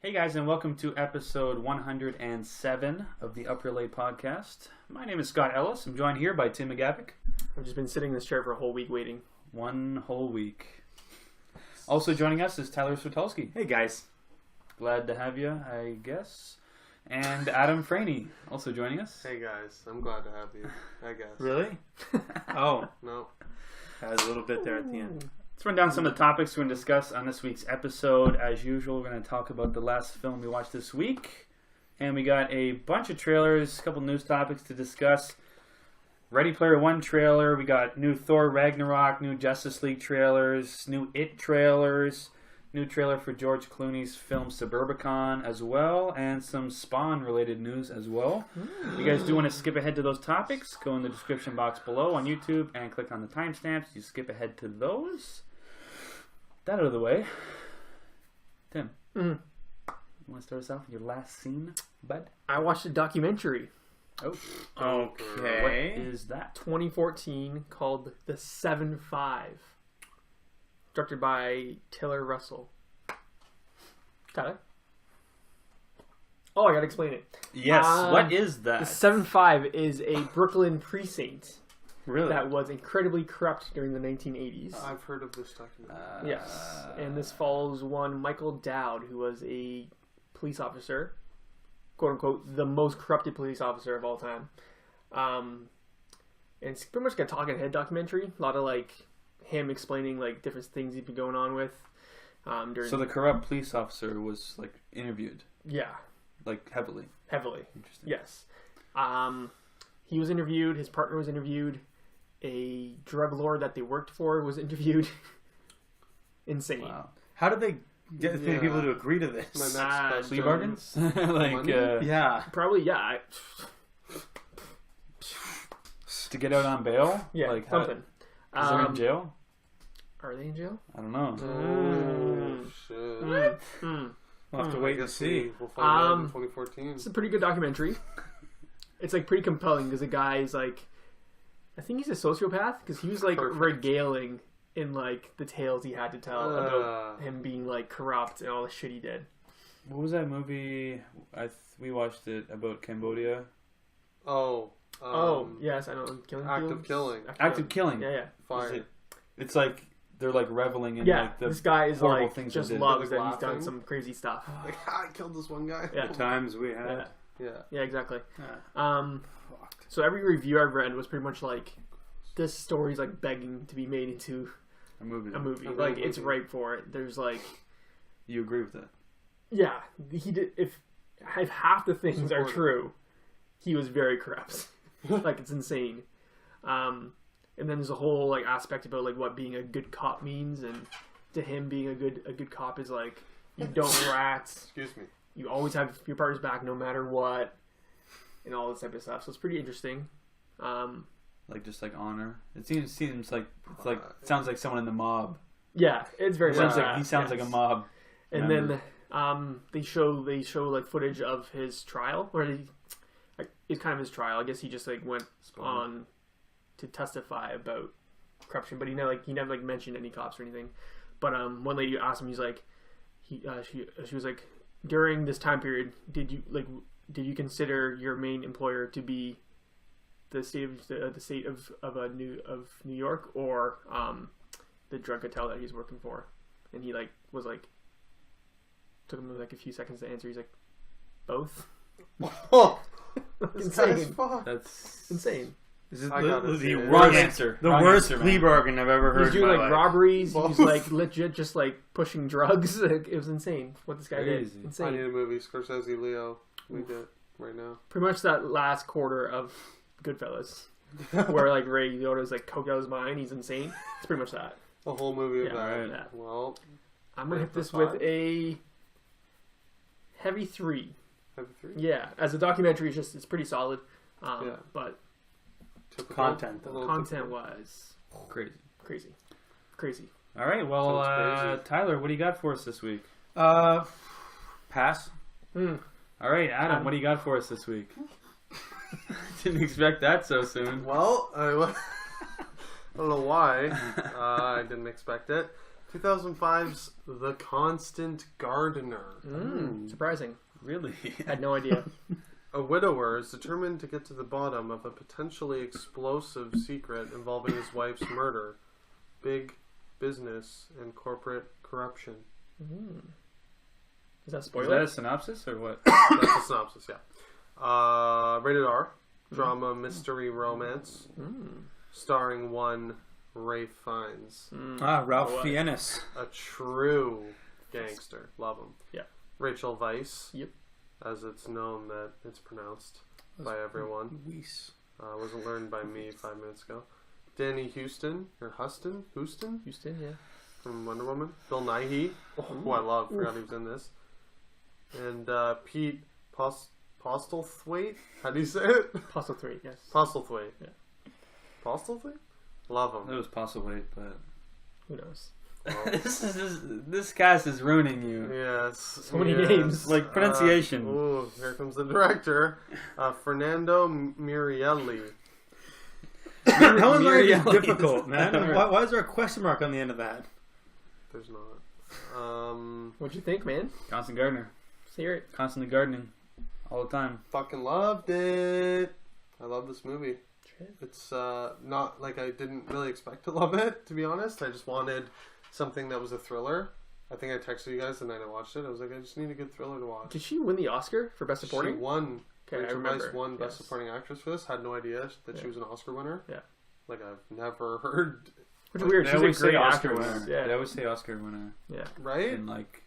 Hey guys, and welcome to episode 107 of the Upper Lay Podcast. My name is Scott Ellis. I'm joined here by Tim McGavick. I've just been sitting in this chair for a whole week waiting. One whole week. Also joining us is Tyler Switulski. Hey guys. Glad to have you, I guess. And Adam Franey, also joining us. Hey guys, I'm glad to have you, I guess. Really? Oh, No. that was a little bit there at the end. Let's run down some of the topics we're going to discuss on this week's episode. As usual, we're going to talk about the last film we watched this week. And we got a bunch of trailers, a couple news topics to discuss. Ready Player One trailer. We got new Thor Ragnarok, new Justice League trailers, new It trailers, new trailer for George Clooney's film Suburbicon as well, and some Spawn-related news as well. If you guys do want to skip ahead to those topics, go in the description box below on YouTube and click on the timestamps. You skip ahead to those. That out of the way. Tim, you want to start us off with your last scene, bud? I watched a documentary, Oh, Okay. what is that? 2014, called The 7-5, directed by Taylor Russell. Tyler? Oh, I gotta explain it. Yes, what is that? The 7-5 is a Brooklyn precinct Really? that was incredibly corrupt during the 1980s. I've heard of this documentary. Yes, and this follows one Michael Dowd, who was a police officer, quote unquote, the most corrupted police officer of all time. And it's pretty much like a talking head documentary. A lot of like him explaining like different things he'd been going on with. During So the corrupt police officer was like interviewed, yeah, like heavily. heavily. Interesting. Yes. He was interviewed. His partner was interviewed. A drug lord that they worked for was interviewed. Insane. Wow. How did they get Yeah. people to agree to My this? next Ah, Plea question. bargains? like, Money? Yeah. Probably, yeah. to get out on bail? Yeah, like something. Is they in jail? Are they in jail? I don't know. Oh, shit. We'll have to I wait and guess see. We'll find out in Um, 2014. It's a pretty good documentary. It's like pretty compelling because the guy is like, I think he's a sociopath because he was like Perfect. regaling in like the tales he had to tell about Uh, him being like corrupt and all the shit he did. What was that movie? We watched it about Cambodia. oh. Oh yes, I know. Killing Act of Fields? Killing. Act of Killing. Yeah, yeah, Fire. Is it- It's like they're like reveling in yeah. like the This guy is horrible like things just they did. loves Like that he's done laughing. some crazy stuff. Like, I killed this one guy. Yeah. The times we had. Yeah, Yeah. yeah, exactly. Yeah. Fucked. So every review I've read was pretty much like, this story's like begging to be made into a movie. a movie. A real Like it's movie. ripe for it. There's like, You agree with that? yeah, he did. If half the things are Support it. true, he was very corrupt. Like it's insane. And then there's a whole like aspect about like what being a good cop means, and to him being a good cop is like you don't rat, Excuse me. you always have your partner's back no matter what, and all this type of stuff. So it's pretty interesting. Like just like honor. It seems like it's like sounds like someone in the mob. Yeah, it's very It sounds much like that, he sounds yes. like a mob. And member. then they show like footage of his trial, or it's kind of his trial. I guess he just like went on to testify about corruption, but he never mentioned any cops or anything. But one lady asked him, he's like, she was like, during this time period, did you consider your main employer to be the state of New York or the drug cartel that he's working for? And he like was like, took him like a few seconds to answer. He's like, both. Oh, this guy's Insane. fucked. That's Insane. This is I the, gotta the see it. Wrong worst, answer. the Wrong worst answer, plea man. bargain I've ever heard He's in doing my like life. robberies. Both. He's like legit just like pushing drugs. Like, it was insane what this guy Crazy. did. I Insane. need a movie. Scorsese, Leo. We did right now. Pretty much that last quarter of Goodfellas, where like Ray Liotta's like coked out of his mind. He's insane. It's pretty much that. A whole movie of Yeah, that. right. Yeah. Well, I'm gonna hit Right, this that's with a heavy 3. have three. Yeah, as a documentary, it's pretty solid. Yeah. But Typical. Content, though. A little content typical. wise, crazy. crazy. All right, well, Sounds crazy. Tyler, what do you got for us this week? Pass. All right, Adam, what do you got for us this week? Didn't expect that so soon. Well, I don't know why. I didn't expect it. 2005's The Constant Gardener. Surprising. Really? I had no idea. A widower is determined to get to the bottom of a potentially explosive secret involving his wife's murder, big business, and corporate corruption. Is that a Is spoiler? that a synopsis or what? That's the synopsis, yeah. Rated R. Drama, mystery, romance. Starring one Ray Fiennes. Ralph What? Fiennes. A true gangster. Love him. Yeah. Rachel Weisz. Yep. As it's known that it's pronounced by everyone. Weiss. Wasn't learned by me 5 minutes ago. Danny Houston. Houston? Houston, yeah. From Wonder Woman. Bill Nighy. Oh, I love. Forgot he was in this. And Pete Postlethwaite. How do you say it? Apostle 3, yes. Postlethwaite. Yeah. Postlethwaite? Love him. It was possible, but Who knows? this cast is ruining you. Yes. So many names. Like pronunciation. Ooh, here comes the director. Fernando Mirielli. That one's already Mirielli. difficult, man. Why is there a question mark on the end of that? There's not. What'd you think, man? Constant gardener. Let's hear it. Constantly gardening. All the time. Fucking loved it. I love this movie. It's not like I didn't really expect to love it, to be honest. I just wanted something that was a thriller. I think I texted you guys the night I watched it. I was like, I just need a good thriller to watch. Did she win the Oscar for Best Supporting? She won. Okay, I Rachel remember. Weisz won Best Yes. Supporting Actress for this. Had no idea that she Yeah. was an Oscar winner. Yeah. Like, I've never heard. Which is weird. They She's always a great say Oscar actress. winner. Yeah. They always say Oscar winner. Yeah. Right? In like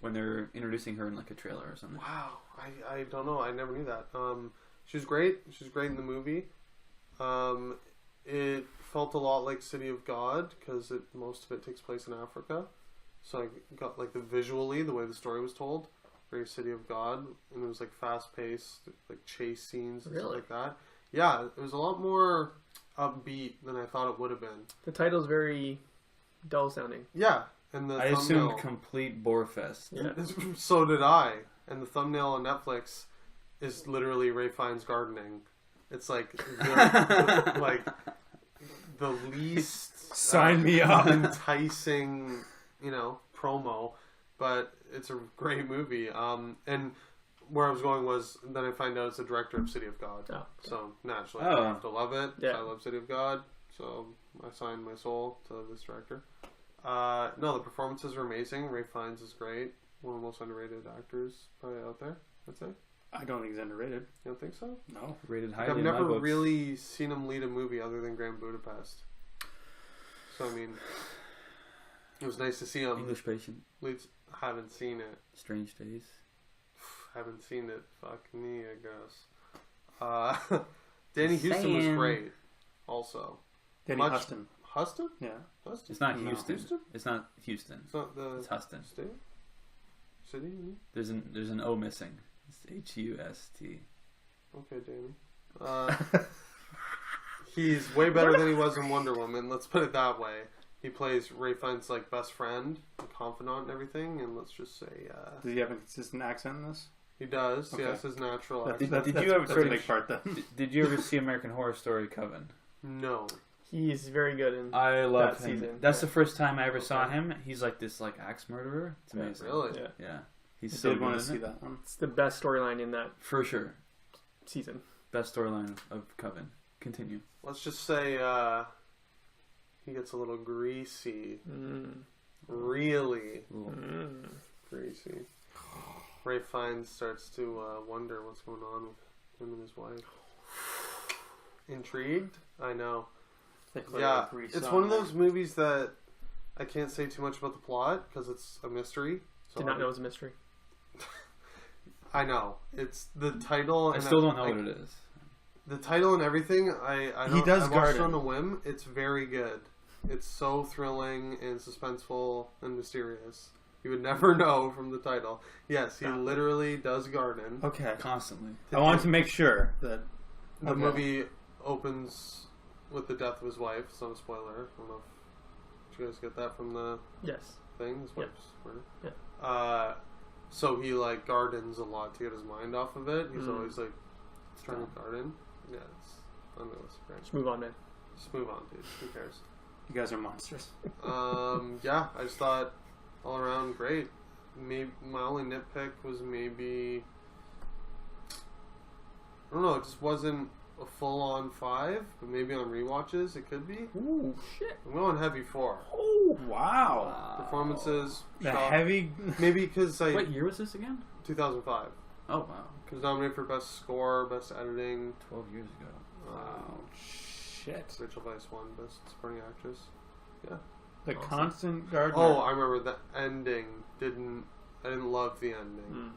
when they're introducing her in like a trailer or something. Wow. I don't know. I never knew that. She was great. She was great in the movie. It felt a lot like City of God because most of it takes place in Africa. So I got like the way the story was told, very City of God, and it was like fast paced, like chase scenes and Really? stuff like that. Yeah, it was a lot more upbeat than I thought it would have been. The title's very dull sounding. Yeah, and the I thumbnail. assumed complete bore fest. Yeah. So did I. And the thumbnail on Netflix is literally Ray Fiennes gardening. It's like the least Sign me up. enticing, promo, but it's a great movie. And where I was going was then I find out it's the director of City of God. Oh. So naturally Oh. I have to love it. Yeah. I love City of God, so I signed my soul to this director. No, the performances are amazing. Ray Fiennes is great. One of the most underrated actors probably out there, I'd say. I don't think he's underrated. You don't think so? No. Rated Like, highly I've in my never books. really seen him lead a movie other than Grand Budapest. So, I mean, it was nice to see him English Patient. lead. Haven't seen it. Strange Days. Haven't seen it. Fuck me, I guess. Danny Houston was Saying. great. Also. Danny Much- Huston. Huston? Yeah. Huston? It's not No. Houston. Houston? It's not Houston. It's not the It's Huston. state? City? There's an O missing. It's Hust. Okay, Danny. He's way better than he was in Wonder Woman. Let's put it that way. He plays Ray Fiennes' like best friend, and confidant, and everything. And let's just say Does he have a consistent accent in this? he does. Okay. Yes, his natural That's, accent. that's, Did you that's, ever that's sort a of- big part then. Did you ever see American Horror Story Coven? No. He's very good in. I love That him. season, That's yeah. the first time I ever Okay. saw him. He's like this axe murderer. It's Yeah, amazing. Really? Yeah. Yeah. I He's so did good want in to see it. that one. It's the best storyline in that For sure. season. Best storyline of Coven. Continue. Let's just say he gets a little greasy. Really Little- greasy. Ray Fiennes starts to wonder what's going on with him and his wife. Intrigued? I know. Yeah, it's one of those movies that I can't say too much about the plot because it's a mystery. So Did not know it was a mystery. I know it's the title. I And still don't know what it is. The title and everything. I He does I watched garden. it on a whim. It's very good. It's so thrilling and suspenseful and mysterious. You would never know from the title. Yes, he literally does garden. Okay. Constantly. I wanted to make sure that The Okay. movie opens with the death of his wife. It's not a spoiler. I don't know if did you guys get that from the Yes. thing. His Yeah. wife's murder. Yeah. So he like gardens a lot to get his mind off of it. He's Mm. always like trying to garden. Yeah, it's unrealistic. Right? Let's move on, man. Just move on, dude. Who cares? You guys are monsters. Yeah, I just thought all around great. Maybe my only nitpick was maybe I don't know. It just wasn't a full on 5, but maybe on rewatches it could be. Ooh, shit. I'm going heavy 4. Oh, Wow. Performances. The shot- heavy. Maybe because I What year was this again? 2005 Oh wow, was nominated for best score, best editing. 12 years ago. Wow. Shit. Rachel Weisz won best supporting actress. The Awesome. Constant Gardener. Oh, I remember the ending. I didn't love the ending. Mm.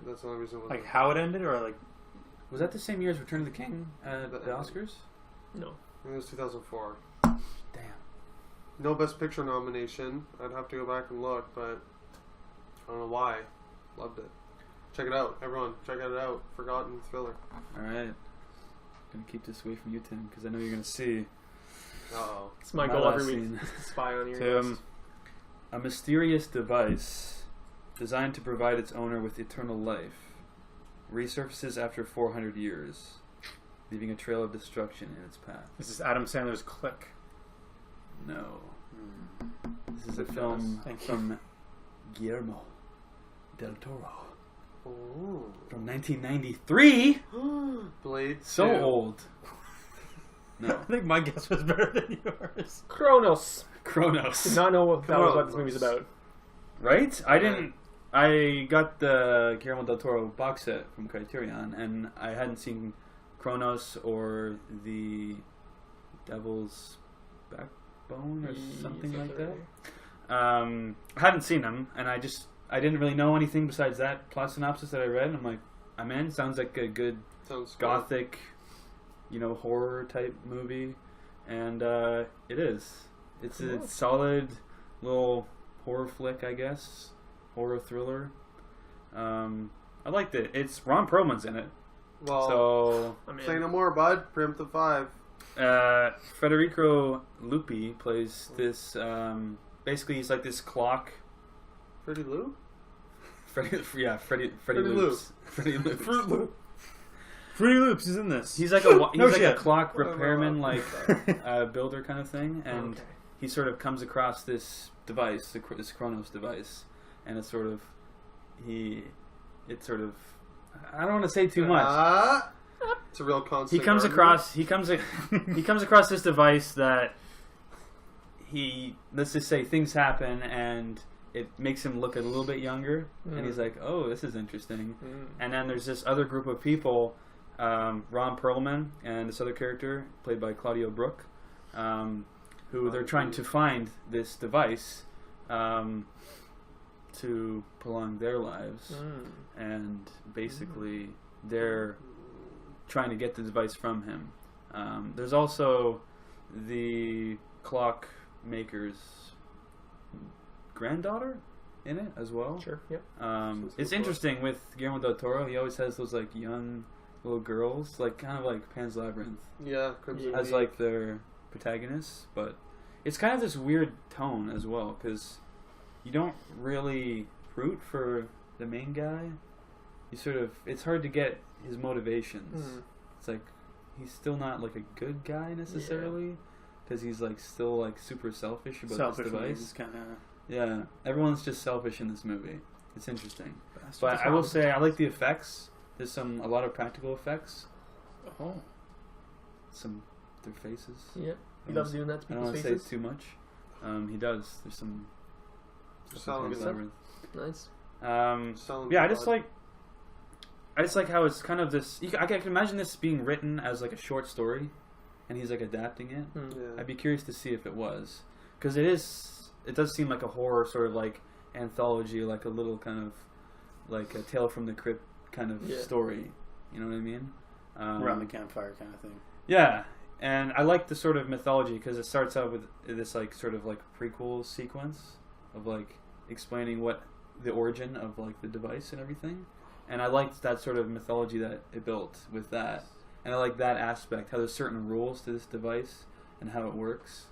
That's the only reason. It wasn't- Like how it ended, or like Was that the same year as Return of the King at the The- Oscars? No. I think it was 2004. Damn. No Best Picture nomination. I'd have to go back and look, but I don't know why. Loved it. Check it out, everyone. Check it out. Forgotten Thriller. All right. Gonna keep this away from you, Tim, because I know you're gonna see. Uh-oh. It's my My goal last every week scene. is to spy on your Tim, list. a mysterious device designed to provide its owner with eternal life resurfaces after 400 years, leaving a trail of destruction in its path. this is Adam Sandler's Click. No. Hmm. This is a film Thank you. from Guillermo del Toro Ooh. from 1993. Blade. So 2. old. I No. think my guess was better than yours. Kronos. Did Kronos. not know what that was what Kronos. this movie's about. Right? I didn't. I got the Guillermo del Toro box set from Criterion, and I hadn't seen Kronos or the Devil's Backbone or something Yes, like that's that. right. I hadn't seen them, and I didn't really know anything besides that plot synopsis that I read. And I'm like, I'm in. Sounds like a good Sounds good. gothic, horror type movie, and it is. It's a Cool. solid little horror flick, I guess, horror thriller. I liked it. It's Ron Perlman's in it, Well, so I'm in. say no more, bud. Preemptive 5. Federico Lupi plays this. Basically, he's like this clock. Freddie Lou? Freddie Freddie Loops. Freddie Loops. Fruit Loop. Fruity Loops is in this. He's like a No a shit. clock Whatever. repairman, like builder kind of thing, and Okay. he sort of comes across this device, this Kronos device, and it's sort of I don't want to say too much. It's a real concept. He comes across he comes across this device that let's just say things happen and it makes him look a little bit younger, and he's like, oh, this is interesting. Mm. And then there's this other group of people, Ron Perlman and this other character played by Claudio Brook, who they're trying to find this device to prolong their lives, Mm. and basically they're trying to get the device from him. There's also the clockmaker's granddaughter in it as well. Sure. Yep. It's interesting with Guillermo del Toro. He always has those like young little girls, like kind of like Pan's Labyrinth, Yeah, Crimson as Peak. like their protagonists. But it's kind of this weird tone as well, because you don't really root for the main guy. It's hard to get his motivations. Mm. It's like he's still not like a good guy necessarily, because he's like still like super selfish about this device. kind of. Yeah, everyone's just selfish in this movie. It's interesting, but I will say I like the effects. There's a lot of practical effects. Oh. Their faces. Yep. He I loves don't- doing that to I don't people's want to say faces. too much. He does. There's some. Sound Pan's good. Labyrinth. Nice. Sound Yeah, good, I just like how it's kind of this. I can imagine this being written as like a short story, and he's like adapting it. Mm. Yeah. I'd be curious to see if it was, because it is. It does seem like a horror sort of like anthology, like a little kind of like a Tale from the Crypt kind of Yeah. story. You know what I mean? Around the campfire kind of thing. Yeah, and I like the sort of mythology because it starts out with this like sort of like prequel sequence of like explaining what the origin of like the device and everything, and I liked that sort of mythology that it built with that, and I like that aspect, how there's certain rules to this device and how it works,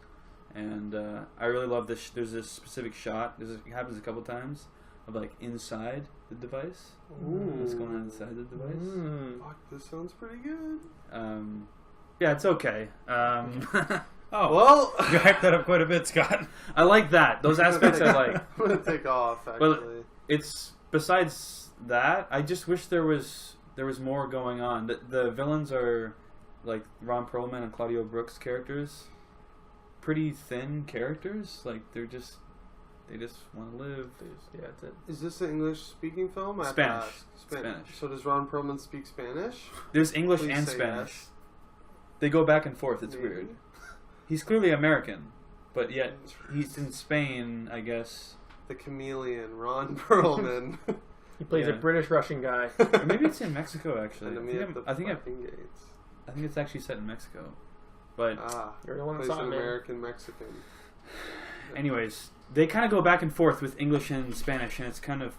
and I really love this. There's this specific shot. It happens a couple times of like inside the device. What's going on inside the device? Mm. Fuck, this sounds pretty good. Yeah, it's okay. Oh, Well, you hyped that up quite a bit, Scott. I like that. Those aspects I like. I'm gonna take off. Actually, Well, it's besides that. I just wish there was more going on. The villains are like Ron Perlman and Claudio Brooks characters. Pretty thin characters. Like they just want to live. Yeah, that's it. is this an English-speaking film? I have to Spanish. ask. Spanish. So does Ron Perlman speak Spanish? There's English Please and say Spanish. yes. They go back and forth. It's Maybe. weird. He's clearly American, but yet he's in Spain, I guess. The chameleon, Ron Perlman. He plays a Yeah. British Russian guy. Or maybe it's in Mexico actually. Enemy at the I think fucking gates. it's actually set in Mexico. But You're the one that plays saw an it, man. American Mexican. anyways, they kind of go back and forth with English and Spanish, and it's kind of.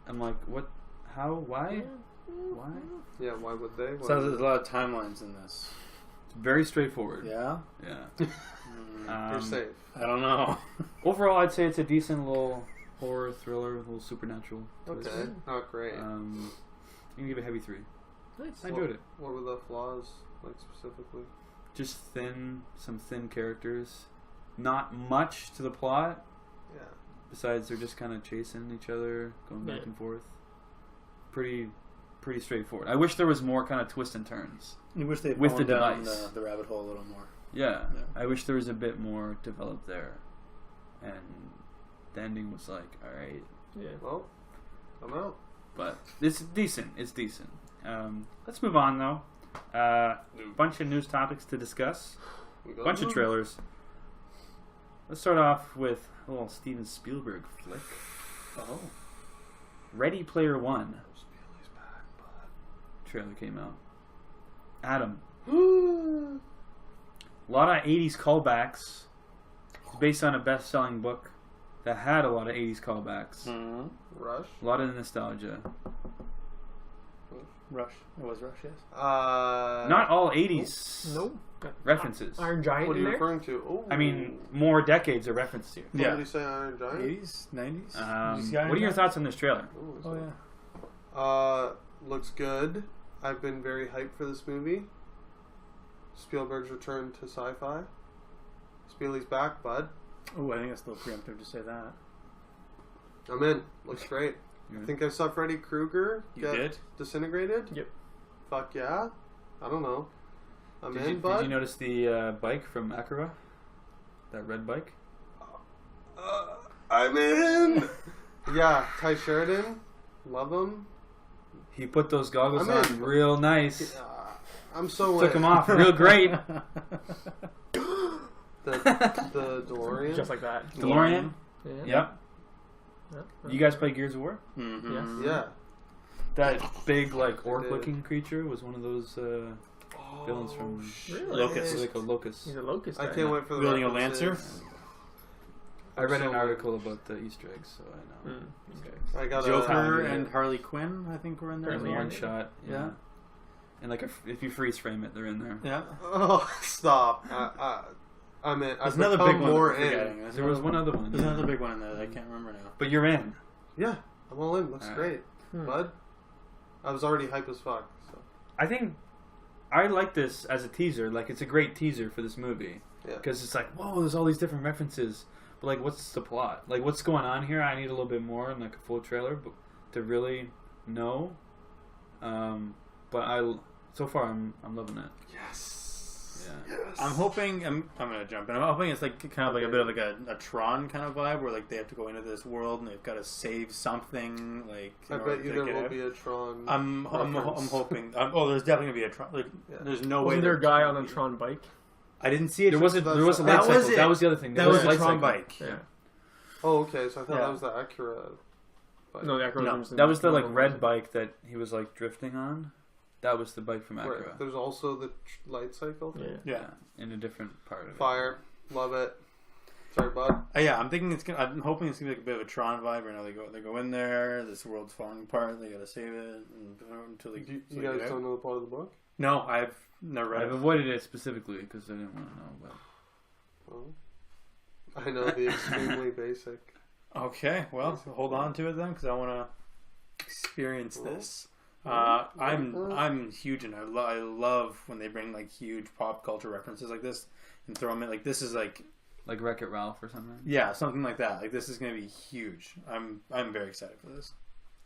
I'm like, what? How? Why? Why? Yeah, why would they? Why So would there's a lot of timelines in this. It's very straightforward. Yeah? Yeah. You're safe. I don't know. Overall, I'd say it's a decent little horror thriller, a little supernatural twist. Okay, not great. I'm gonna give it a heavy 3. Nice. I enjoyed it. What were the flaws, like specifically? Just some thin characters. Not much to the plot. Yeah. Besides, they're just kind of chasing each other, going back Yeah. and forth. Pretty straightforward. I wish there was more kind of twists and turns. You wish they'd With fallen the down device. the rabbit hole a little more. Yeah. Yeah. I wish there was a bit more developed there. And the ending was like, alright. Yeah. Well, I'm out. But it's decent. It's decent. Let's move on, though. Bunch of news topics to discuss. We got Bunch of movies. trailers. Let's start off with a little Steven Spielberg flick. Oh. Ready Player One Spielberg's back, trailer came out. Adam. bud. A lot of 80s callbacks. It's based on a best-selling book that had a lot of 80s callbacks. Mm-hmm. Rush. A lot of nostalgia. Rush. It was Rush, yes. Not all 80s Nope. references. Iron Giant What are in you there? referring to? Oh, I mean, more decades are referenced here. what did he say? Iron Giant. 80s? 90s? What are your thoughts on this trailer? Ooh, Oh, so- yeah. Looks good. I've been very hyped for this movie. Spielberg's return to sci-fi. Spielberg's back, bud. Oh, I think it's a little preemptive to say that. I'm in. Looks great. I think I saw Freddy Krueger You get did? disintegrated. Yep. Fuck yeah. I don't know. I'm Did in, you, bud. did you notice the bike from Acura? That red bike? I'm in. Yeah, Ty Sheridan. Love him. He put those goggles I'm on in. real nice. I'm so Took in. them off real great. The DeLorean. Just like that. DeLorean? Yeah. Yep. Yeah. You guys play Gears of War? Mm-hmm. Yeah. That big, like, I orc-looking creature was one of those villains from... Really? Locust. It's like a locust. He's a locust. I guy. can't wait for the Wielding a references. lancer? I read an So- article about the Easter eggs, so I know. Mm. Easter eggs. I got Joker Yeah. and Harley Quinn, I think, were in there. There's as a well. one shot. Yeah. And, like, if you freeze frame it, they're in there. Yeah. Oh, stop! I'm in. There's I've another become big one. more that we're in. forgetting. There's There was another- one other one. There's another big one in there that I can't remember now. But you're in. Yeah, I'm all in. Looks Alright. great, Hmm. bud. I was already hype as fuck. So. I think I like this as a teaser. Like, it's a great teaser for this movie. Yeah. Because it's like, whoa, there's all these different references. But, like, what's the plot? Like, what's going on here? I need a little bit more in, like, a full trailer but to really know. But so far, I'm loving it. Yes. Yeah. Yes. I'm hoping I'm gonna jump in. I'm hoping it's like kind of like a bit of like a Tron kind of vibe where like they have to go into this world and they've got to save something. Like I in order bet you to there get will out. be a Tron. I'm reference. hoping. There's definitely gonna be a Tron. Like, Yeah. there's no way. Wasn't there a that guy can't on a be. Tron bike? I didn't see it. There was a That's- light that was cycle. it. That was the other thing. There That was a a light Tron cycle. bike. Yeah. Oh, okay. So I thought Yeah. that was the Acura. Bike. No, the Acura No. was in That was the, like, Volvo. red bike that he was, like, drifting on. That was the bike from Right. Acura. There's also the light cycle. Thing. Yeah. Yeah. In a different part of it. Fire. Love it. Sorry, bud. Yeah, I'm thinking I'm hoping it's gonna be like a bit of a Tron vibe. Where now they go in there. This world's falling apart. They gotta save it until they. You so they guys get out. don't know the plot of the book? No, I've never read I've it. avoided it specifically because I didn't want to know. But Oh. I know the extremely basic. Okay, well, hold on to it then, because I want to experience Well, this. I'm huge, and I love when they bring like huge pop culture references like this and throw them in. Like this is like Wreck-It Ralph or something. yeah, something like that. Like this is gonna be huge. I'm very excited for this.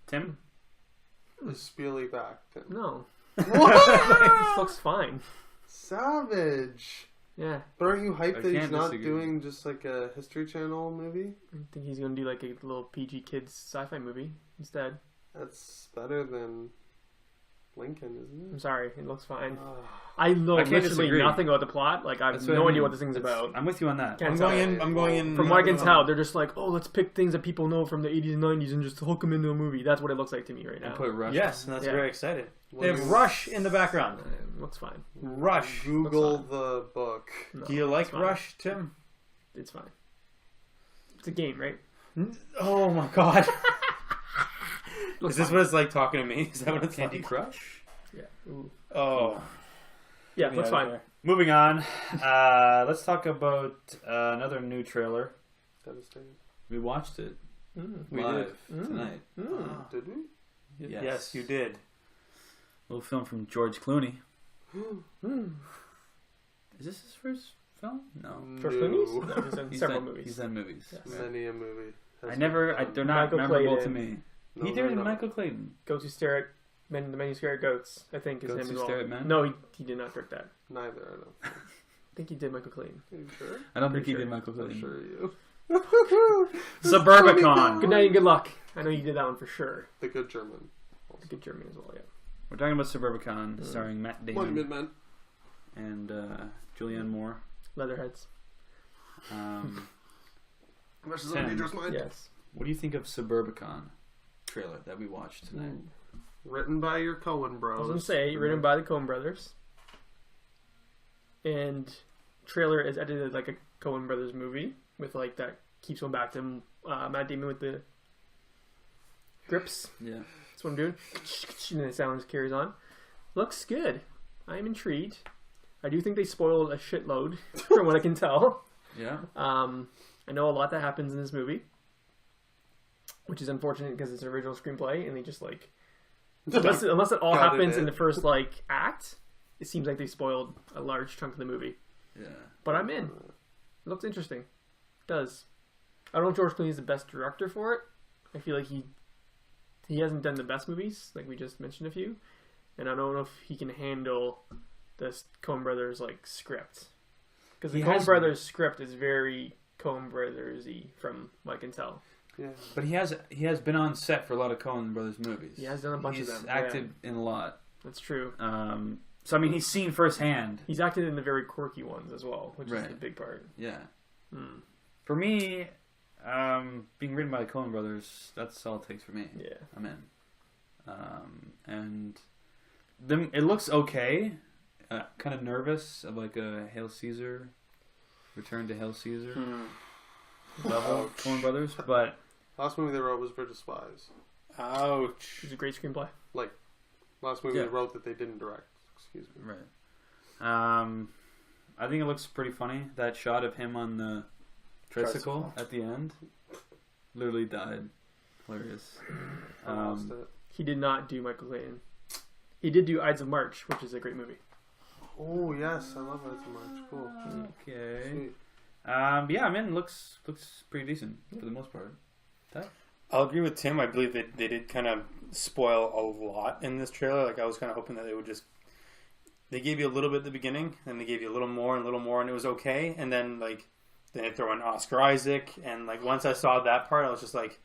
Tim? Is Spieley back? Tim? No, What? this looks fine. Savage. Yeah, But aren't you hyped I that he's can't not disagree. doing just like a History Channel movie? I think he's gonna do like a little PG kids sci-fi movie instead. That's better than Lincoln, isn't I'm it? sorry, it looks fine. Ah. I know I can't literally disagree. nothing about the plot. Like I have That's no I idea mean. what this thing's That's- about. I'm with you on that. Can't I'm tell. going in. From what I can tell, they're just like, oh, let's pick things that people know from the 80s and 90s and just hook them into a movie. That's what it looks like to me right now. And put Rush. Yes, and that's Yeah. very excited. What They have do you- Rush in the background. Looks fine. Rush. Google Looks the book. No, Do you like it's fine. Rush, Tim? It's fine. It's a game, right? Oh my god. Looks Is this fine. what it's like talking to me? Is that what it's Candy like? Crush? Yeah. Ooh. Oh. Yeah, Get me looks out of fine. here. Moving on. Let's talk about another new trailer. Devastating. We watched it We live did. tonight. Mm. Did we? Yes, you did. Little film from George Clooney. Mm. Is this his first film? No. First No. movies? No, he's in He's several done, movies. He's done movies. Yes. Right. Many a movie. has They're not Michael memorable to Clayton. me. No, he they're did not. Michael Clayton. Go to stare at men. The men who stare at goats. I think is Goats him Who as well. Stare at Men? No, he did not direct that. Neither, I don't. I think he did Michael Clayton. Are you sure? I don't think Pretty he did sure. Michael I'm Clayton. sure you. Suburbicon. Good night and good luck. I know you did that one for sure. The Good German. The good German as well. Yeah. We're talking about Suburbicon, starring Matt Damon Monument Man. and Julianne Moore. Leatherheads. Versus Tim. a Dangerous Mind. Yes. What do you think of Suburbicon trailer that we watched tonight? Written by your Coen I was bros. gonna say written by the Coen brothers, and trailer is edited like a Coen brothers movie with like that keeps going back to Matt Damon with the grips. Yeah. That's what I'm doing. And the sound just carries on. Looks good. I'm intrigued. I do think they spoiled a shitload from what I can tell. Yeah. I know a lot that happens in this movie, which is unfortunate because it's an original screenplay and they just like unless it all Gutted happens in it. the first like act, it seems like they spoiled a large chunk of the movie. Yeah. But I'm in. It looks interesting. It does. I don't know if George Clooney is the best director for it. I feel like he hasn't done the best movies, like we just mentioned a few, and I don't know if he can handle the Coen Brothers like script, because the He Coen has- Brothers script is very Coen Brothers-y from what I can tell. Yeah. But he has been on set for a lot of Coen Brothers movies. He has done a bunch He's of them. acted in a lot. That's true. So I mean, he's seen firsthand. He's acted in the very quirky ones as well, which is Right. the big part. Yeah. Hmm. For me, being written by the Coen Brothers, that's all it takes for me. Yeah. I'm in. And it looks okay. Kind of nervous of like a Hail Caesar, Return to Hail Caesar level Coen Brothers, but Last movie they wrote was Bridge of Spies. Ouch. It's a great screenplay. Last movie Yeah. they wrote that they didn't direct. Excuse me. right. I think it looks pretty funny. That shot of him on the tricycle at the end, literally died. Hilarious. I lost it. He did not do Michael Clayton. He did do Ides of March, which is a great movie. Oh yes, I love it so much. Cool. Okay. Sweet. Yeah, I mean, looks pretty decent for the most part. I'll agree with Tim. I believe that they did kind of spoil a lot in this trailer. Like I was kind of hoping that they would just they gave you a little bit at the beginning, and they gave you a little more, and it was okay. And then they throw in Oscar Isaac, and like once I saw that part, I was just like,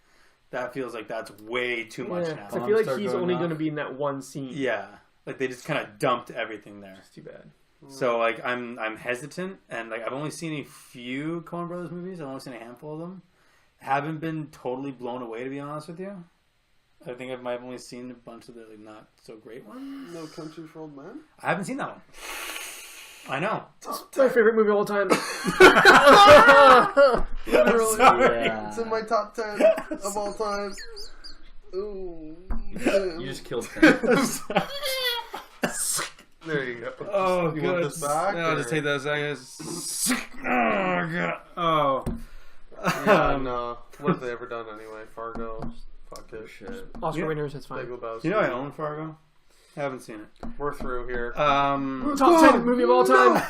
that feels like that's way too much now. 'cause I feel like Start he's going only off. going to be in that one scene. Yeah, like they just kind of dumped everything there. It's too bad. So like I'm hesitant, and like I've only seen a few Coen Brothers movies. I've only seen a handful of them. Haven't been totally blown away, to be honest with you. I think I've only seen a bunch of the like, not so great ones. No Country for Old Men. I haven't seen that one. I know. It's my favorite movie of all time. Literally, Yeah. it's in my top 10 of all time. Ooh. You just killed Tim. There you go. Oh, You want this back? No, or- just take that second. Oh god. Oh. Yeah, no. What have they ever done anyway? Fargo. Fuck it. Shit. Oscar Yeah. winners, it's fine. Big Lebowski. You know I own Fargo. Haven't seen it. We're through here. Top 10 movie of all time.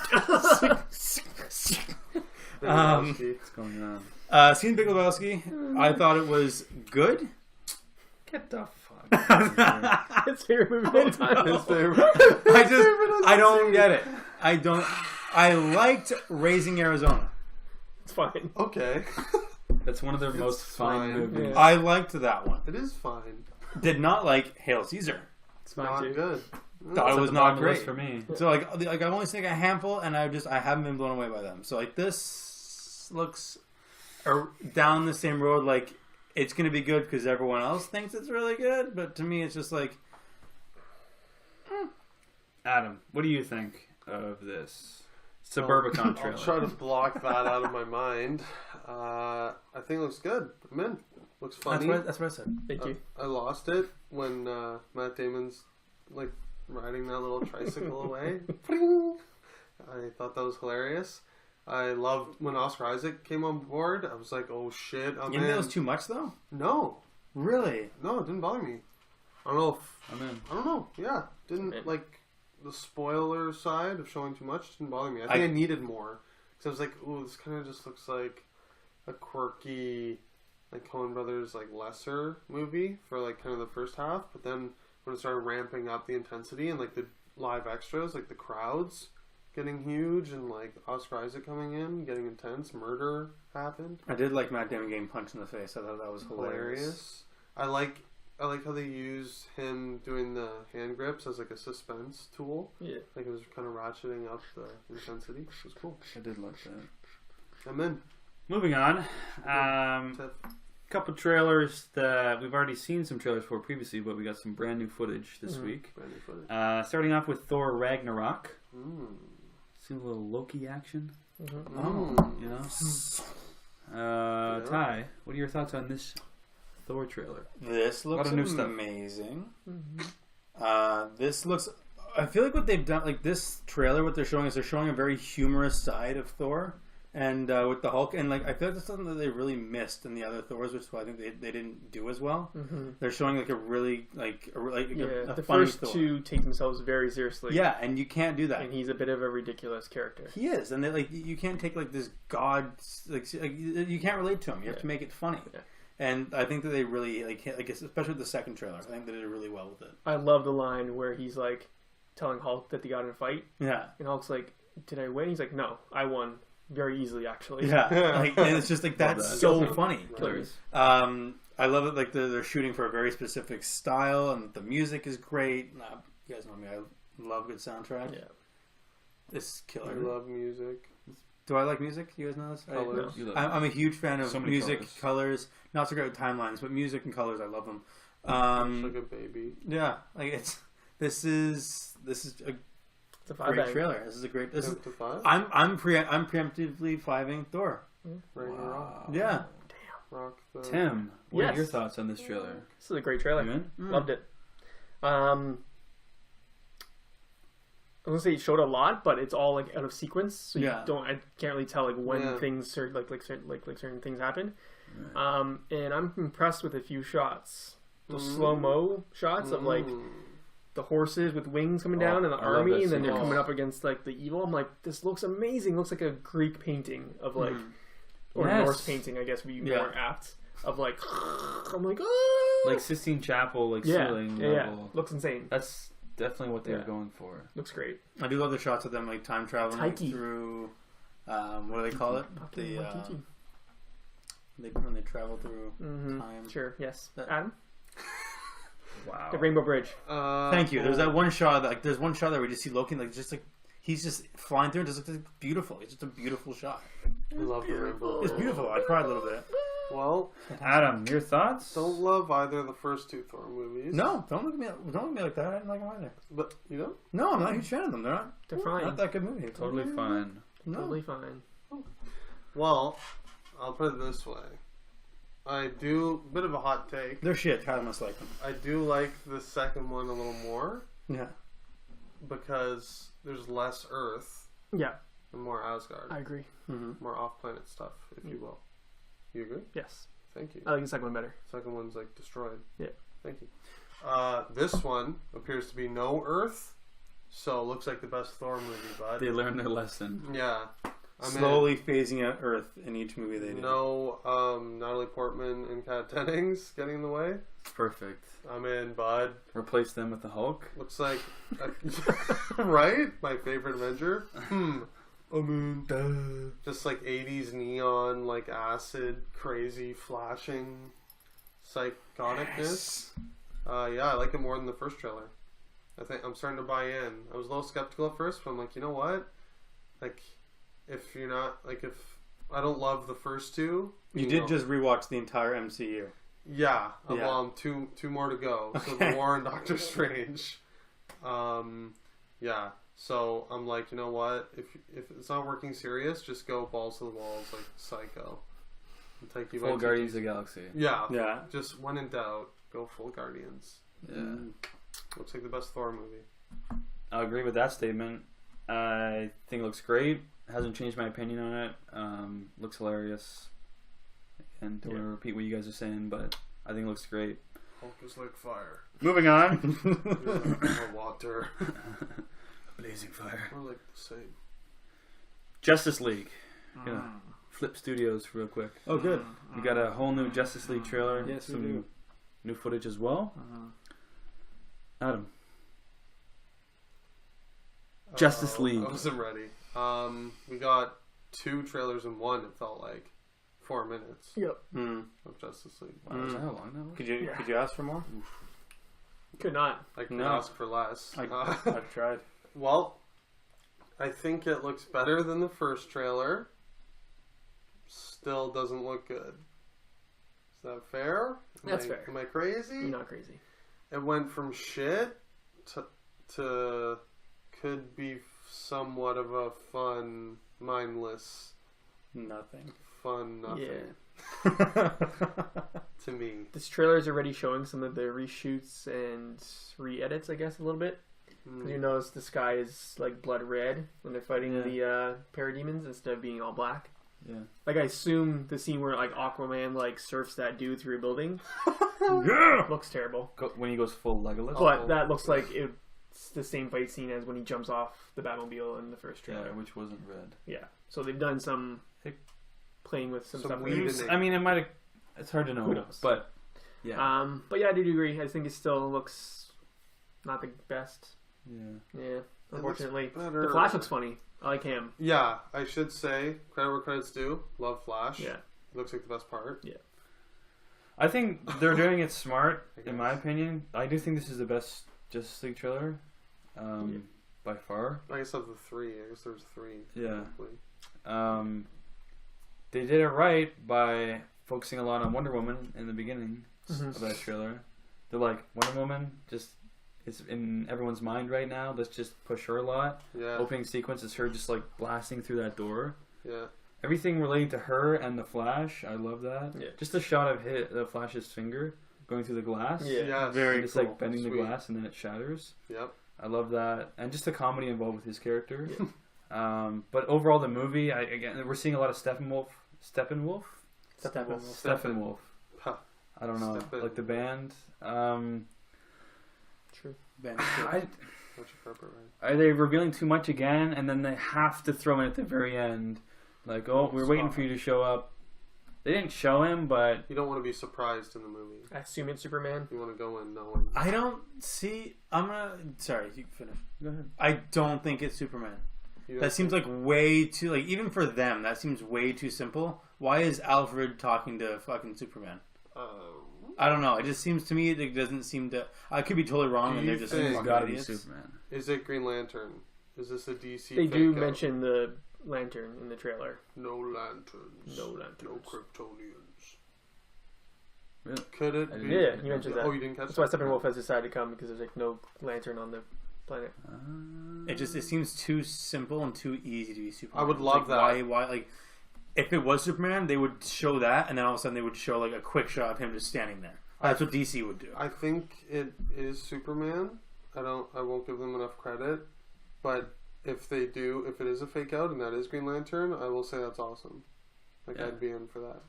What's going on? Seen Big Lebowski. I thought it was good. Get the fuck out of here. His favorite movie of all time. His favorite. I don't get it. I liked Raising Arizona. It's fine. Okay. That's one of their most fun fine. movies. Yeah. I liked that one. It is fine. Did not like Hail Caesar. It's fine Not too. good. Thought it was At the bottom not of the list great for me. So like I've only seen like a handful, and I haven't been blown away by them. So like this looks down the same road. Like it's gonna be good because everyone else thinks it's really good, but to me it's just like Adam, what do you think of this Suburbicon I'll trailer? try to block that out of my mind. I think it looks good. I'm in. Looks funny. that's what I said. Thank you. I lost it when Matt Damon's like riding that little tricycle away. I thought that was hilarious. I loved when Oscar Isaac came on board. I was like, oh shit, I'm You in. think that was too much though? No, Really? no, it didn't bother me. I don't know if I'm in. I don't know. Yeah, didn't Man. like the spoiler side of showing too much didn't bother me. I think I needed more because I was like, ooh, this kind of just looks like a quirky, like Coen Brothers like lesser movie for like kind of the first half, but then when it started ramping up the intensity and like the live extras, like the crowds getting huge and like Oscar Isaac coming in, getting intense, murder happened. I did like Matt Damon getting punched in the face. I thought that was hilarious. I like how they used him doing the hand grips as like a suspense tool. Yeah. Like it was kind of ratcheting up the intensity. It was cool. I did like that. I'm in. Moving on. Tiff. Couple trailers that we've already seen some trailers for previously, but we got some brand new footage this week. Brand new footage. Starting off with Thor Ragnarok. Mm. See a little Loki action, Mm. you know? Yeah. Ty, what are your thoughts on this Thor trailer? This looks lot of new stuff. amazing. Mm-hmm. This looks. I feel like what they've done, like this trailer, what they're showing is they're showing a very humorous side of Thor, and with the Hulk, and like I feel like that's something that they really missed in the other Thors, which is why I think they didn't do as well. Mm-hmm. They're showing like a really a The funny first Thor. two take themselves very seriously. Yeah, and you can't do that. And he's a bit of a ridiculous character. He is, and they, like you can't take like this god, like you can't relate to him. You have to make it funny. Yeah. And I think that they really like especially with the second trailer. I think they did really well with it. I love the line where he's like telling Hulk that they got in a fight, Yeah, and Hulk's like, "Did I win?" He's like, "No, I won very easily, actually." yeah. Like, and it's just like that's that. so funny. Killers. I love it. Like they're shooting for a very specific style, and the music is great. You guys know me. I love good soundtrack. Yeah. It's I killer. love music. Do I like music? You guys know this? Colors. You love I'm a huge fan of So many music, colors. Not so great with timelines, but music and colors, I love them. Looks like a baby. Yeah, like this is a It's a five great bang. trailer. This is a great. This is. Up to 5. I'm preemptively fiving Thor. Ragnarok. Yeah. Rock the. Tim, what are Yes. your thoughts on this trailer? This is a great trailer. You in? Loved it. I was gonna say it showed a lot, but it's all like out of sequence, so Yeah. I can't really tell like when Yeah. things are like certain things happen. And I'm impressed with a few shots, the slow mo shots of like the horses with wings coming down and the I love army, that and then they're sequence. coming up against like the evil. I'm like, this looks amazing. Looks like a Greek painting of like, or Yes. Norse painting, I guess would be Yeah. more apt. Of like, I'm like, oh, Like Sistine Chapel, like yeah, ceiling yeah, level. looks insane. That's definitely what they were Yeah. going for. Looks great. I do love the shots of them like time traveling Taiki. through. What do they call it? Fucking Waititi. When they travel through Mhm. time. Sure. Yes. That- Adam. Wow. The Rainbow Bridge. Thank you. There's that one shot. Like there's one shot there where you just see Loki like he's just flying through. It just looks beautiful. It's just a beautiful shot. I love the rainbow. It's beautiful. I cried a little bit. Well, Adam, your thoughts? don't love either of the first two Thor movies. No, don't look at me like that. I didn't like them either. But you know, No, I'm not a huge fan of them. They're They're fine. not that good movie. Totally fine. No. Totally fine. well, I'll put it this way. I do bit of a hot take. They're shit. Tyler must like them. I do like the second one a little more Yeah. because there's less Earth Yeah, and more Asgard, I agree. more off-planet stuff, if you will. You agree? Yes, Thank you. I like the second one better. Second one's like destroyed. Yeah. Thank you. This one appears to be no Earth, so looks like the best Thor movie, bud. They learned their lesson. Yeah. Slowly phasing out Earth in each movie they do. No Natalie Portman and Kat Dennings getting in the way. Perfect. I'm in, bud. Replace them with the Hulk. Looks like... right? My favorite Avenger. I'm in. Just like 80s neon, like acid, crazy, flashing, psychoticness. Yeah, I like it more than the first trailer. I think I'm starting to buy in. I was a little skeptical at first, but I'm like, you know what? Like, if you're not, like, if I don't love the first two, You did just rewatch the entire MCU. yeah. Yeah. Well, two more to go. So Okay. the War and Doctor Strange. Yeah. So I'm like, you know what? If it's not working serious, just go balls to the walls like Psycho. And take you Full by Guardians of the Galaxy. Yeah. Yeah. Just when in doubt, go full Guardians. Yeah. Looks like the best Thor movie. I agree with that statement. I think it looks great. Hasn't changed my opinion on it. Looks hilarious. And don't want to repeat what you guys are saying, but I think it looks great. Hulk is like fire. Moving on. Or water. Blazing fire. Or like the same. Justice League. Yeah. Flip Studios real quick. Oh, good. We got a whole new Justice League trailer. Yes, we some do. new footage as well. Adam. Justice League. I wasn't ready. We got 2 trailers in one. It felt like 4 minutes Yep. of Justice League. Wow, is that how long that was? Could you ask for more? Could not. I can No. ask for less. I've tried. Well, I think it looks better than the first trailer. Still doesn't look good. Is that fair? That's fair. Am I crazy? You're not crazy. It went from shit to could be somewhat of a fun, mindless, Nothing. fun nothing Yeah. to me. This trailer is already showing some of the reshoots and re-edits, I guess, a little bit. Because you notice the sky is like blood red when they're fighting Yeah. the parademons instead of being all black. Yeah. Like, I assume the scene where like Aquaman like surfs that dude through a building Yeah! looks terrible. When he goes full Legolas. But that looks like it's the same fight scene as when he jumps off the Batmobile in the first trailer. Yeah, which wasn't red. Yeah. So they've done some playing with some Some stuff. weird- with it. I mean, it might have. It's hard to know. Who knows? But yeah. But yeah, I do agree. I think it still looks not the best. Yeah. Yeah. Unfortunately, better. the Flash looks funny. I like him. Yeah, I should say credit where credit's due. Love Flash. Yeah. Looks like the best part. I think they're doing it smart, I in my guess. opinion. I do think this is the best Justice League trailer. By far. I guess of the 3. I guess there's 3. Yeah. technically. They did it right by focusing a lot on Wonder Woman in the beginning Mhm. of that trailer. They're like, Wonder Woman just is in everyone's mind right now. Let's just push her a lot. Yeah. Opening sequence is her just like blasting through that door. Yeah. Everything relating to her and the Flash, I love that. Yeah. Just the shot of the Flash's finger going through the glass. Yeah. Yeah. Very And just cool. like bending the Sweet. glass and then it shatters. Yep. I love that, and just the comedy involved with his character. But overall, the movie, again, we're seeing a lot of Steppenwolf. Steppenwolf. Steppenwolf. Huh. I don't know, Steppen. like the band. True. Much appropriate, right? Are they revealing too much again, and then they have to throw in at the very end, like, oh, we're waiting for you to show up. They didn't show him, but You don't want to be surprised in the movie. I assume it's Superman. You want to go in knowing. I don't see. Sorry, you finish. go ahead. I don't think it's Superman. You That seems like way too, like, even for them, that seems way too simple. Why is Alfred talking to fucking Superman? I don't know. It just seems to me it doesn't seem to. I could be totally wrong, Do and they're you just think- It's fucking gotta be idiots. Superman. Is it Green Lantern? Is this a DC? They do fake out? mention the lantern in the trailer. No lanterns. No lanterns. No Kryptonians. Really? Could it I be? didn't- Yeah, you mentioned that. Oh, you didn't catch That's why that? Steppenwolf has decided to come because there's like no lantern on the planet. It seems too simple and too easy to be Superman. I would It's love like, that. Why? Like, if it was Superman, they would show that, and then all of a sudden they would show like a quick shot of him just standing there. That's what DC would do. I think it is Superman. I won't give them enough credit, but if they do, if it is a fake out and that is Green Lantern, I will say that's awesome. Like Yeah. I'd be in for that.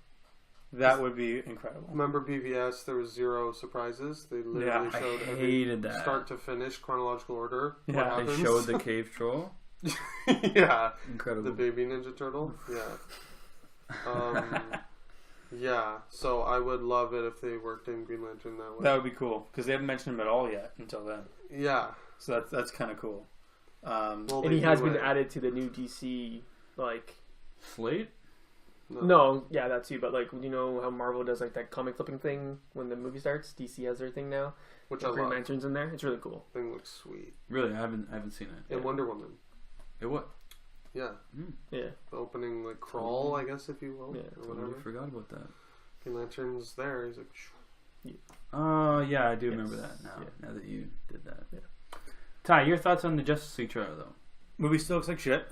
That would be incredible. Remember BVS? There was zero surprises. They literally Yeah, I showed hated every that. start to finish chronological order. What Yeah, happens. They showed the cave troll. yeah, Incredible. the baby Ninja Turtle. Yeah. Yeah. So I would love it if they worked in Green Lantern that way. That would be cool because they haven't mentioned him at all yet until then. Yeah. So that's kind of cool. Well, And they he has do been it. added to the new DC, like... Slate? No, yeah, that too, but like, you know how Marvel does like that comic flipping thing when the movie starts? DC has their thing now. Which I Green love. Lantern's in there. It's really cool. Thing looks sweet. Really? I haven't seen it. And Wonder Woman. It what? Yeah. Yeah. The opening, like, crawl, I guess, if you will. Yeah. Or Totally whatever. forgot about that. Green Lantern's there. He's like, shoo. Oh, yeah, I do Yes. remember that now. Yeah. Now that you did that. Yeah. Ty, your thoughts on the Justice League trailer, though? Movie still looks like shit.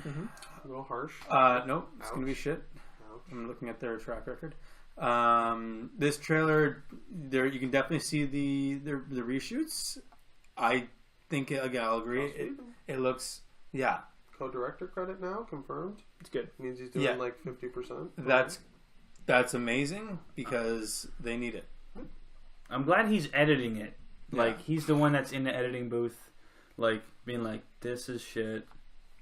A little harsh. Nope, it's gonna be Ouch. shit. Ouch. I'm looking at their track record. This trailer, there you can definitely see the reshoots. I think again, I'll agree. It looks, yeah, Co-director credit now confirmed. It's good. Means he's doing Yeah. like 50%. that's amazing because they need it. I'm glad he's editing it. Like, Yeah. he's the one that's in the editing booth, like, being like, this is shit.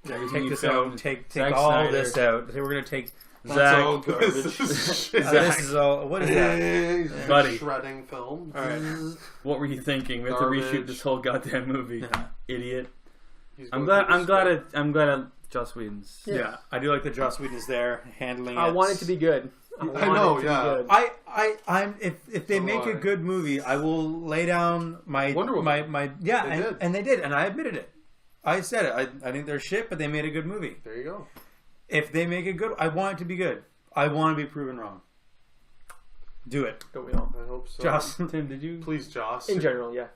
Yeah, Everything take you this filmed, out. Take Zack all Snyder. this out. We're gonna take. Zach, all garbage. This is all. What is that? He's Buddy. shredding film. All right. what were you thinking? We have to Garbage. reshoot this whole goddamn movie. Yeah. Idiot. He's I'm going glad through the I'm glad Joss Whedon's. Yeah. I do like that Joss Whedon is there handling. I want it to be good. I know, yeah. I'm if they So make do a I. good movie, I will lay down my Wonder Woman. my yeah, They did. and they did, and I admitted it. I said it. I think they're shit, but they made a good movie. There you go. If they make it good, I want it to be good. I want to be proven wrong. Do it, Don't we all? I hope so. Joss. Tim, did you? Please, Joss. In general, yeah.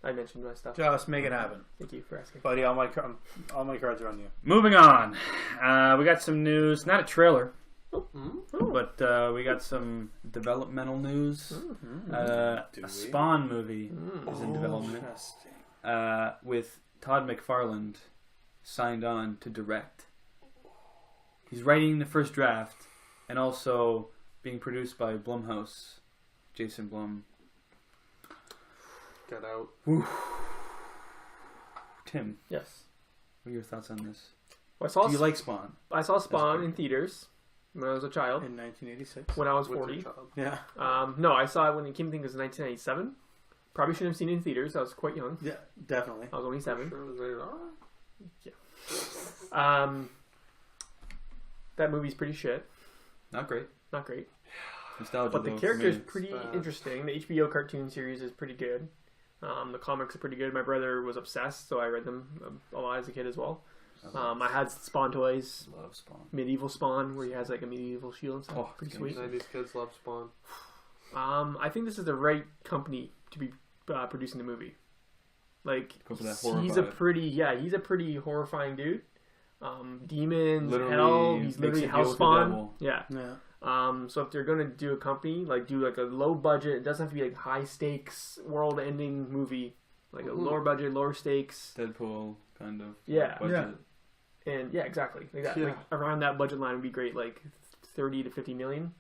I mentioned my stuff. Joss, make it happen, Thank you for asking. buddy. All my cards are on you. Moving on. We got some news. Not a trailer, Mhm. but we got some developmental news. Do A we? Spawn movie is in Oh, development interesting. with Todd McFarlane signed on to direct. He's writing the first draft and also being produced by Blumhouse, Jason Blum. Get out. Tim, Yes. what are your thoughts on this? Well, Do you like Spawn? I saw Spawn great. in theaters when I was a child. In 1986. When I was With your 40. child. Yeah, No, I saw it when it came. I think it was 1997. Probably shouldn't have seen it in theaters. I was quite young. yeah, definitely. I was only 7. Sure it was rated R? That movie's pretty shit. Not great. Not great. Nostalgia, But the though, for character's me. pretty bad. interesting. The HBO cartoon series is pretty good. The comics are pretty good. My brother was obsessed, so I read them a lot as a kid as well. I had Spawn toys, Love Spawn. medieval Spawn, where he has like a medieval shield and stuff. Oh, pretty it's sweet. amazing. 90s kids love Spawn. I think this is the right company to be producing the movie. Like Go for that horror he's a vibe. he's a pretty horrifying dude. Demons, Literally hell. He's makes literally a deal hell with the spawn. devil. Yeah. Yeah. So if they're gonna do a company, like do like a low budget, it doesn't have to be like high stakes, world ending movie. Like a Mhm. lower budget, lower stakes. Deadpool kind of. Yeah. Budget. And yeah, exactly. Like that. Yeah. Like around that budget line would be great. Like 30 to 50 million.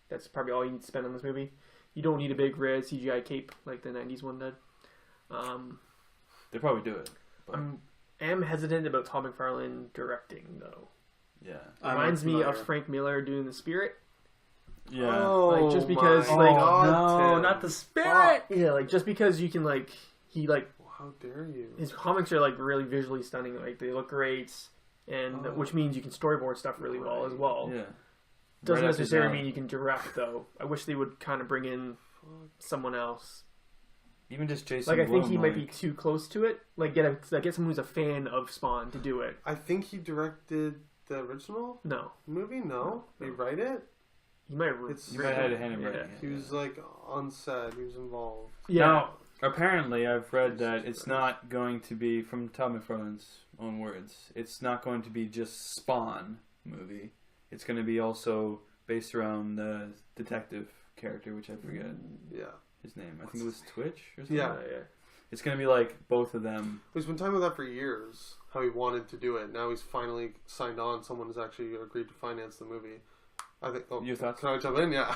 That's probably all you need to spend on this movie. You don't need a big red CGI cape like the 90s one did. They probably do it. I'm hesitant about Todd McFarlane directing though. Yeah. Reminds me of Frank Miller doing The Spirit. Yeah. Oh, Like, just because, my like- God, no, Tim. not the spirit. Yeah, like just because you can like he like How dare you? his comics are like really visually stunning. Like they look great, and Oh. which means you can storyboard stuff really well as well. Yeah. Doesn't Right up his necessarily alley. mean you can direct though. I wish they would kind of bring in someone else. Even just Jason. Like I think Blum, he might be like- too close to it. Like get someone who's a fan of Spawn to do it. I think he directed the original No, movie. No, No. he write it. he might. It's- You might have had a hand in Yeah. writing it. He was like on set. He was involved. Yeah. Now, apparently, I've read that it's not going to be, from Todd McFarlane's own words, it's not going to be just Spawn movie. It's going to be also based around the detective character, which I forget Yeah, his name. I think it was Twitch or something. Yeah. yeah. It's going to be like both of them. he's been talking about that for years. How he wanted to do it. Now he's finally signed on. Someone has actually agreed to finance the movie. I think. Oh, Your thoughts? Can I jump in? Yeah.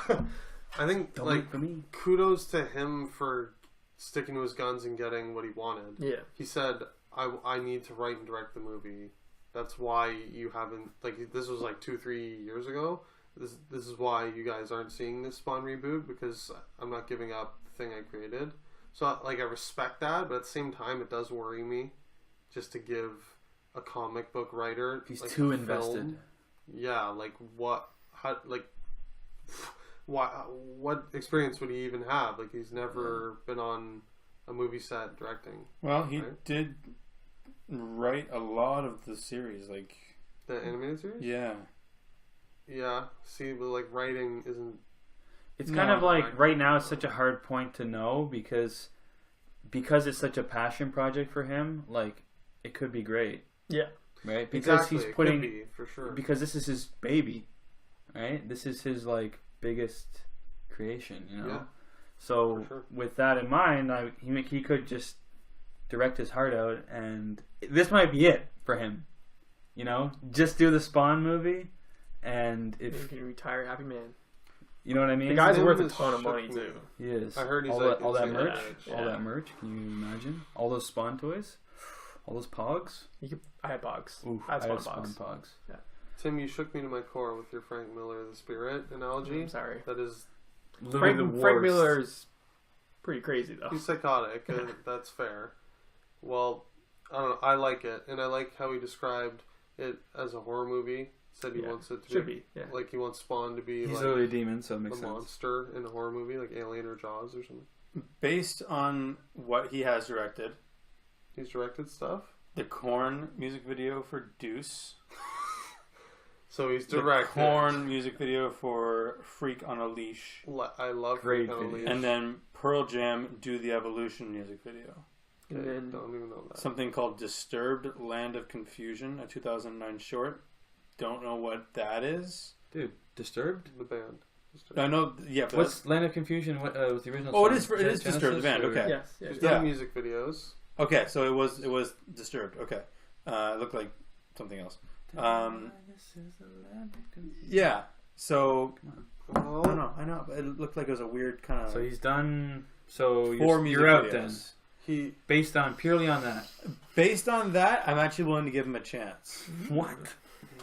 I think Don't like wait for me. kudos to him for sticking to his guns and getting what he wanted. Yeah. He said, I need to write and direct the movie. That's why you haven't, like, this was like 2-3 years ago. This is why you guys aren't seeing this Spawn reboot, because I'm not giving up the thing I created. So, like, I respect that, but at the same time, it does worry me just to give a comic book writer. He's like, too a invested. film. Yeah, like, what experience would he even have? Like, he's never been on a movie set directing. Well, he Right. did write a lot of the series. Like, The animated series? yeah. Yeah. See, but, like, writing isn't... It's No, kind of like I- right now it's such a hard point to know because it's such a passion project for him. Like it could be great, Yeah. right? Because Exactly, he's it could putting be, for sure. because this is his baby, right? This is his like biggest creation, you know. Yeah, So for sure. with that in mind, he could just direct his heart out, and this might be it for him. You know, just do the Spawn movie, and You if can retire happy man. you know what I mean. The guy's His worth a name ton of shook money me. too. He is. I heard he's all like that, all that insane merch, rich. all Yeah. that merch. Can you imagine all those Spawn toys, all those Pogs? I had Pogs. Ooh, I had I Spawn had Spawn Pogs. Pogs. Tim, you shook me to my core with your Frank Miller, the Spirit analogy. I'm sorry. That is, Literally Frank, the Frank worst. Miller's pretty crazy though. he's psychotic. That's fair. Well, I don't know. I like it, and I like how he described it as a horror movie. Said he Yeah. wants it to Should be be. Yeah. like he wants Spawn to be He's like literally a demon, so it the makes sense. monster in a horror movie, like Alien or Jaws or something. Based on what he has directed, He's directed stuff, the Korn music video for Deuce, so he's the directed. Korn music video for Freak on a Leash, I love Great Freak on a video. Leash. and then Pearl Jam Do the Evolution music video. And Okay, then don't even know that. Something called Disturbed Land of Confusion, a 2009 short. Don't know what that is. Dude, Disturbed. The band. I know, yeah. But What's Land of Confusion? What was the original? Oh, it song? is Disturbed, the band, or- okay. yes, yeah. He's Yeah. done music videos. okay, so it was Disturbed. Okay, it looked like something else. This is the land of confusion. Yeah. So I don't Well, know. I know. But it looked like it was a weird kind of So he's done. So 4 you're, music you're out videos. then, he based on purely on that. Based on that, I'm actually willing to give him a chance. What?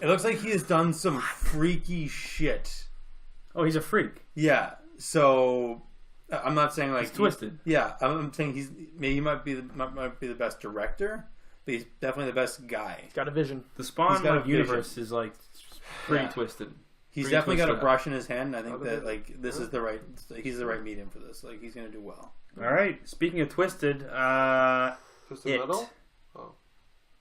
It looks like he has done some freaky shit. Oh, he's a freak. Yeah. So I'm not saying like He's twisted. Yeah, I'm saying he might be the best director, but he's definitely the best guy. He's got a vision. The Spawn He's got a like, universe is like pretty Yeah. twisted. He's Pretty definitely got a twisted. brush in his hand. And I think Other that than- like this is the right. He's the right medium for this. Like he's gonna do well. All right. Speaking of twisted, Twisted It. Metal. Oh,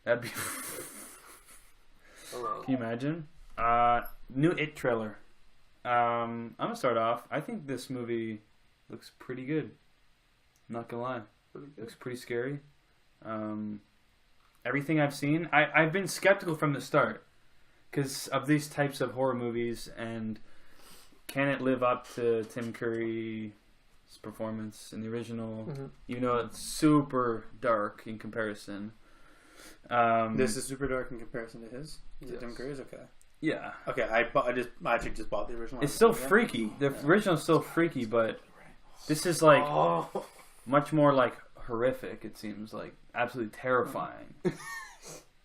that'd be. I don't know. Can you imagine? New It trailer. I'm gonna start off. I think this movie looks pretty good. Not gonna lie, Pretty good. looks pretty scary. Everything I've seen, I've been skeptical from the start because of these types of horror movies, and can it live up to Tim Curry's performance in the original? Mm-hmm. Even though it's super dark in comparison. This is super dark in comparison to his. To Yes. Tim Curry's. Okay. yeah. Okay. I actually just bought the original. It's still Yeah. freaky. The original's still freaky, but this is like Oh, much more like horrific. It seems like absolutely terrifying,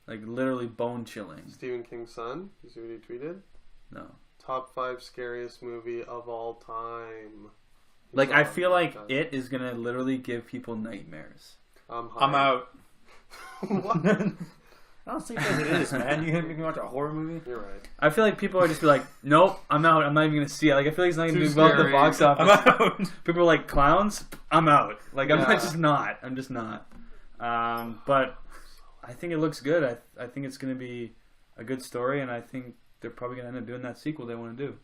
like literally bone chilling. Stephen King's son. You see what he tweeted? No, Top 5 scariest movie of all time. like I So, feel like uh, it is gonna literally give people nightmares. I'm I'm out. What? I don't think that it is, man. You gonna make me watch a horror movie? You're right. I feel like people are just be like, nope, I'm out. I'm not even gonna see it. Like I feel like it's not gonna Too do well at the scary. box I'm office. out. People are like clowns. I'm out. Like I'm Yeah. just not. I'm just not. But I think it looks good. I think it's gonna be a good story, and I think they're probably gonna end up doing that sequel they want to do.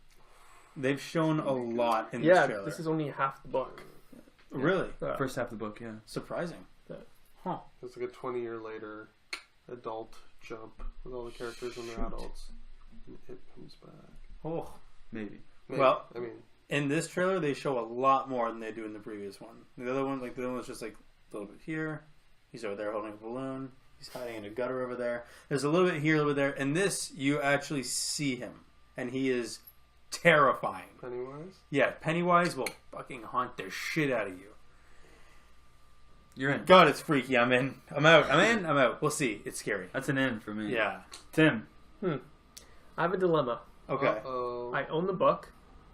They've shown a lot in this Yeah, trailer. this is only half the book. Really First half of the book, yeah. surprising. It's like a 20-year later adult jump with all the characters when they're adults. And it comes back. Oh. Maybe. Maybe. Well- I mean, In this trailer, they show a lot more than they do in the previous one. The other one, was just like a little bit here. He's over there holding a balloon. He's hiding in a gutter over there. There's a little bit here, a little bit there. In this, you actually see him, and he is terrifying. Pennywise. Yeah, Pennywise will fucking haunt the shit out of you. You're in. God, it's freaky. I'm in. I'm out. I'm out. We'll see. It's scary. That's an in for me. Yeah. Tim. I have a dilemma. Okay. Uh-oh. I own the book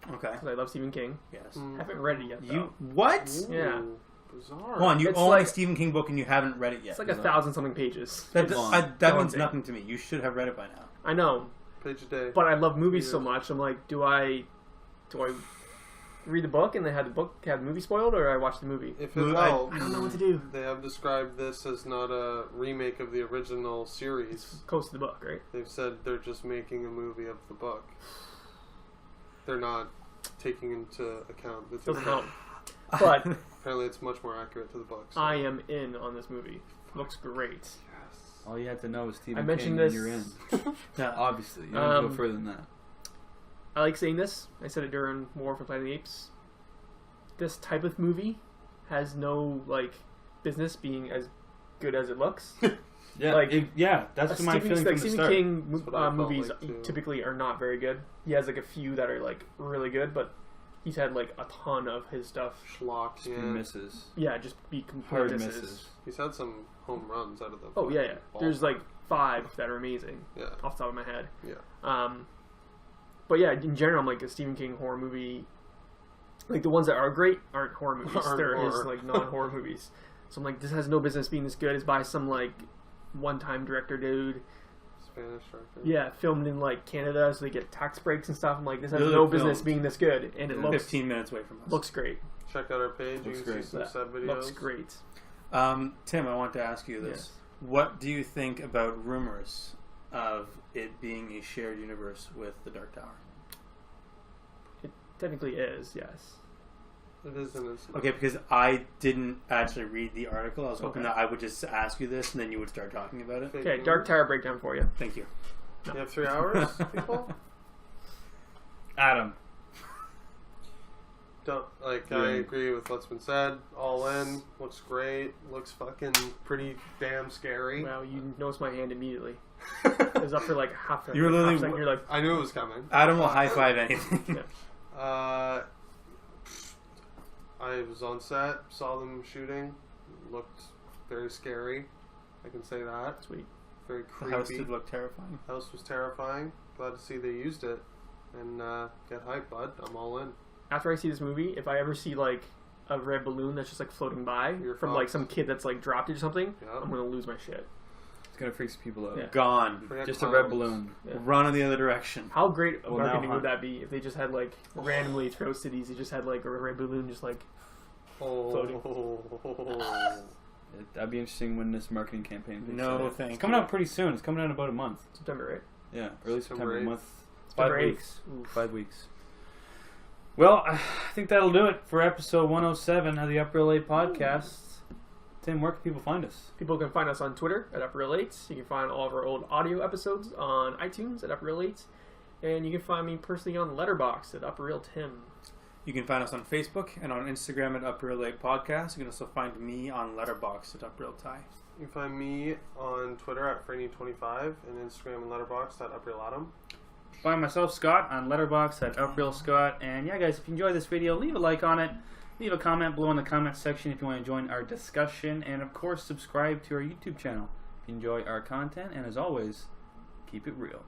Okay. because I love Stephen King. Yes. Mm. Haven't read it yet. Though. You what? Ooh, Yeah. Bizarre. Hold on. You It's own like- a Stephen King book and you haven't read it yet. It's like 1,000-something pages. that It's long. that means daunting. nothing to me. You should have read it by now. I know, Page a day. but I love movies Yeah. so much. I'm like, do I read the book and then have the movie spoiled, or I watch the movie? If it I- helps, I don't know what to do. they have described this as not a remake of the original series. Close to the book, right? They've said they're just making a movie of the book. They're not taking into account the Doesn't book. help. But Apparently, it's much more accurate to the book. So. I am in on this movie. Looks great. Yes. All you had to know was Stephen I mentioned King this. and you're in. Yeah. Obviously. You don't go Um, further than that. I like saying this. I said it during War for Planet of the Apes. This type of movie has no business being as good as it looks. Yeah, like, that's my feeling from the Stephen start. King That's what I felt movies like, too. typically are not very good. He has a few that are really good, but he's had a ton of his stuff. Schlock. Just Yeah. Just be complete Hard misses. misses. He's had some home runs out of the. Oh yeah. ball. There's 5 that are amazing Yeah. off the top of my head. Yeah. But yeah, in general, I'm like a Stephen King horror movie. Like the ones that are great aren't horror movies. Aren't They're horror. his non-horror movies. So I'm like, this has no business being this good. It's by some one-time director dude. Spanish director. Yeah, filmed in Canada, so they get tax breaks and stuff. I'm like, this has Those no are business filmed. being this good, and it looks 15 minutes away from us. looks great. Check out our page. Looks you can great. see some Yeah. sub videos. Looks great. Tim, I want to ask you this. Yes. What do you think about rumors of it being a shared universe with the Dark Tower? It technically is, yes. It is in its. Okay, because I didn't actually read the article. I was hoping Okay. that I would just ask you this and then you would start talking about it. fake Okay, news. Dark Tower breakdown for you. Thank you. You have 3 hours, people. Adam. Don't I Yeah. agree with what's been said. All in. Looks great. Looks fucking pretty damn scary. Wow, you noticed my hand immediately. It was up for half a You were literally- half second. You're like, I knew it was coming. Adam will high five anything. yeah. I was on set, saw them shooting. Looked very scary. I can say that. Sweet. Very The creepy. house did look terrifying. House was terrifying. Glad to see they used it. And get hype, bud. I'm all in. After I see this movie, if I ever see a red balloon that's just floating by You're from fucked. some kid that's dropped it or something, Yeah. I'm gonna lose my shit. It's going to freak some people out. Yeah. Gone. Forget Just a clowns. red balloon. Yeah. Run in the other direction. How great of Well, now marketing would hunt. that be if they just had randomly throughout cities, they just had a red balloon just floating. That'd be interesting when this marketing campaign picks No, up. thank It's coming you. out pretty soon. It's coming out in about a month. September, right? Yeah, early September September. 8th. Month. September 5 8th. weeks. 5 weeks. Well, I think that'll do it for episode 107 of the Upper LA podcast. Tim, where can people find us? People can find us on Twitter at Upper 8. You can find all of our old audio episodes on iTunes at Upper 8. And you can find me personally on Letterboxd at Upper Tim. You can find us on Facebook and on Instagram at Upper Lake Podcast. You can also find me on Letterboxd at Upper Ty. You can find me on Twitter at Franny25 and Instagram and Letterboxd at UpRealAtom. Find myself, Scott, on Letterboxd at UpRealScott. And yeah, guys, if you enjoyed this video, leave a like on it. Leave a comment below in the comment section if you want to join our discussion. And of course, subscribe to our YouTube channel if you enjoy our content. And as always, keep it real.